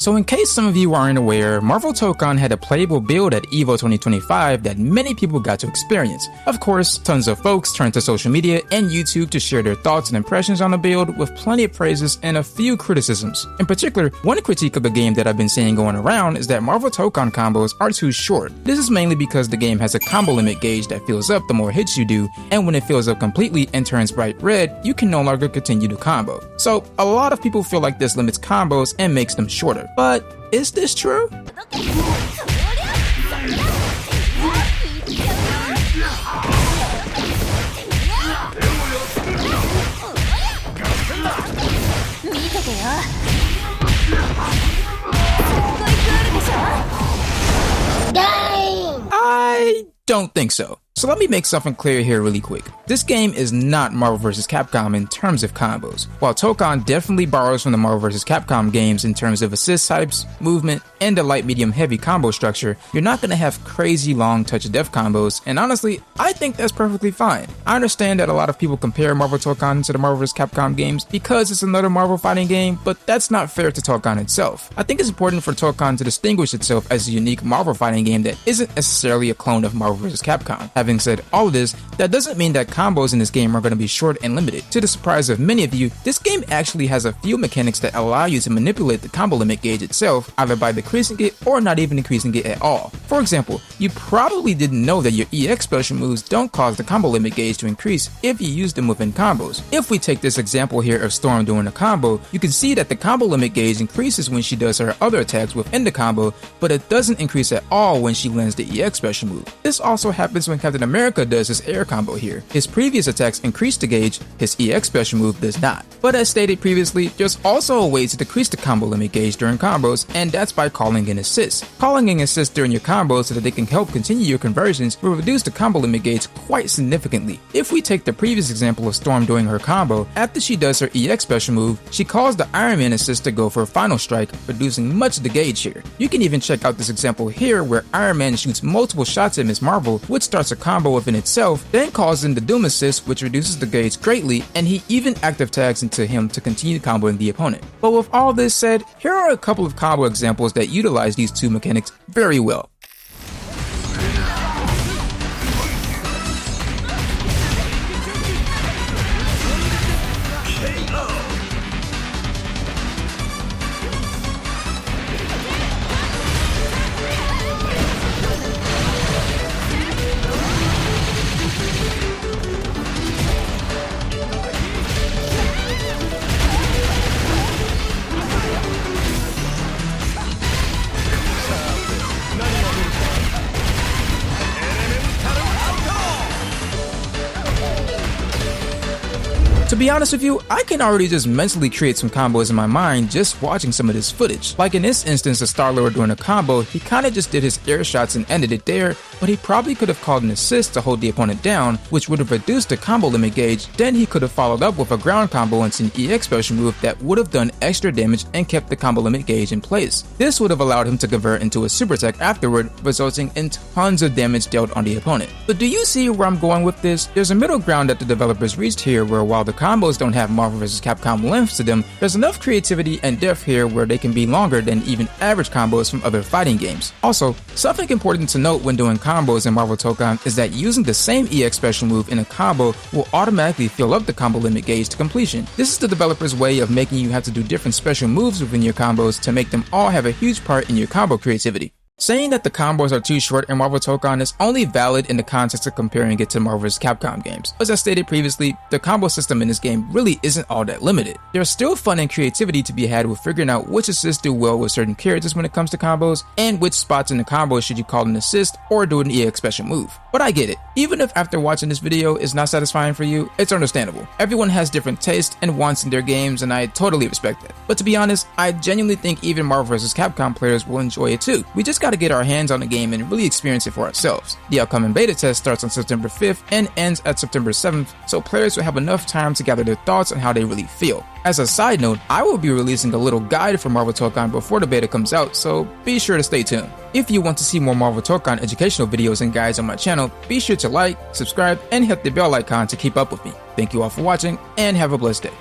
So in case some of you aren't aware, Marvel Tokon had a playable build at EVO 2025 that many people got to experience. Of course, tons of folks turned to social media and YouTube to share their thoughts and impressions on the build, with plenty of praises and a few criticisms. In particular, one critique of the game that I've been seeing going around is that Marvel Tokon combos are too short. This is mainly because the game has a combo limit gauge that fills up the more hits you do, and when it fills up completely and turns bright red, you can no longer continue to combo. So a lot of people feel like this limits combos and makes them shorter. But is this true? I don't think so. So let me make something clear here really quick. This game is not Marvel vs. Capcom in terms of combos. While Tokon definitely borrows from the Marvel vs. Capcom games in terms of assist types, movement, and the light, medium, heavy combo structure, you're not going to have crazy long touch of death combos, and honestly, I think that's perfectly fine. I understand that a lot of people compare Marvel Tokon to the Marvel vs. Capcom games because it's another Marvel fighting game, but that's not fair to Tokon itself. I think it's important for Tokon to distinguish itself as a unique Marvel fighting game that isn't necessarily a clone of Marvel vs. Capcom. Having said all of this, that doesn't mean that combos in this game are going to be short and limited. To the surprise of many of you, this game actually has a few mechanics that allow you to manipulate the combo limit gauge itself, either by decreasing it or not even increasing it at all. For example, you probably didn't know that your EX special moves don't cause the combo limit gauge to increase if you use them within combos. If we take this example here of Storm doing a combo, you can see that the combo limit gauge increases when she does her other attacks within the combo, but it doesn't increase at all when she lands the EX special move. This also happens when Captain America does his air combo here. His previous attacks increase the gauge, his EX special move does not. But as stated previously, there's also a way to decrease the combo limit gauge during combos, and that's by calling in assists. Calling in assists during your combos so that they can help continue your conversions will reduce the combo limit gauge quite significantly. If we take the previous example of Storm doing her combo, after she does her EX special move, she calls the Iron Man assist to go for a final strike, reducing much of the gauge here. You can even check out this example here where Iron Man shoots multiple shots at Ms. Marvel, which starts a combo within itself, then calls in the Doom assist, which reduces the gauge greatly, and he even active tags into him to continue comboing the opponent. But with all this said, here are a couple of combo examples that utilize these two mechanics very well. To be honest with you, I can already just mentally create some combos in my mind just watching some of this footage. Like in this instance of Star-Lord doing a combo, he kinda just did his air shots and ended it there, but he probably could have called an assist to hold the opponent down, which would have reduced the combo limit gauge. Then he could have followed up with a ground combo and an EX special move that would have done extra damage and kept the combo limit gauge in place. This would have allowed him to convert into a super attack afterward, resulting in tons of damage dealt on the opponent. But do you see where I'm going with this? There's a middle ground that the developers reached here where while the combos don't have Marvel vs. Capcom lengths to them, there's enough creativity and depth here where they can be longer than even average combos from other fighting games. Also, something important to note when doing combos in Marvel Tokon is that using the same EX special move in a combo will automatically fill up the combo limit gauge to completion. This is the developer's way of making you have to do different special moves within your combos to make them all have a huge part in your combo creativity. Saying that the combos are too short in Marvel Tokon is only valid in the context of comparing it to Marvel vs. Capcom games. As I stated previously, the combo system in this game really isn't all that limited. There's still fun and creativity to be had with figuring out which assists do well with certain characters when it comes to combos, and which spots in the combo should you call an assist or do an EX special move. But I get it. Even if after watching this video it's not satisfying for you, it's understandable. Everyone has different tastes and wants in their games, and I totally respect that. But to be honest, I genuinely think even Marvel vs. Capcom players will enjoy it too. We just gotta get our hands on the game and really experience it for ourselves. The upcoming beta test starts on September 5th and ends at September 7th, so players will have enough time to gather their thoughts on how they really feel. As a side note, I will be releasing a little guide for Marvel Tokon before the beta comes out, so be sure to stay tuned. If you want to see more Marvel Tokon educational videos and guides on my channel, be sure to like, subscribe, and hit the bell icon to keep up with me. Thank you all for watching, and have a blessed day.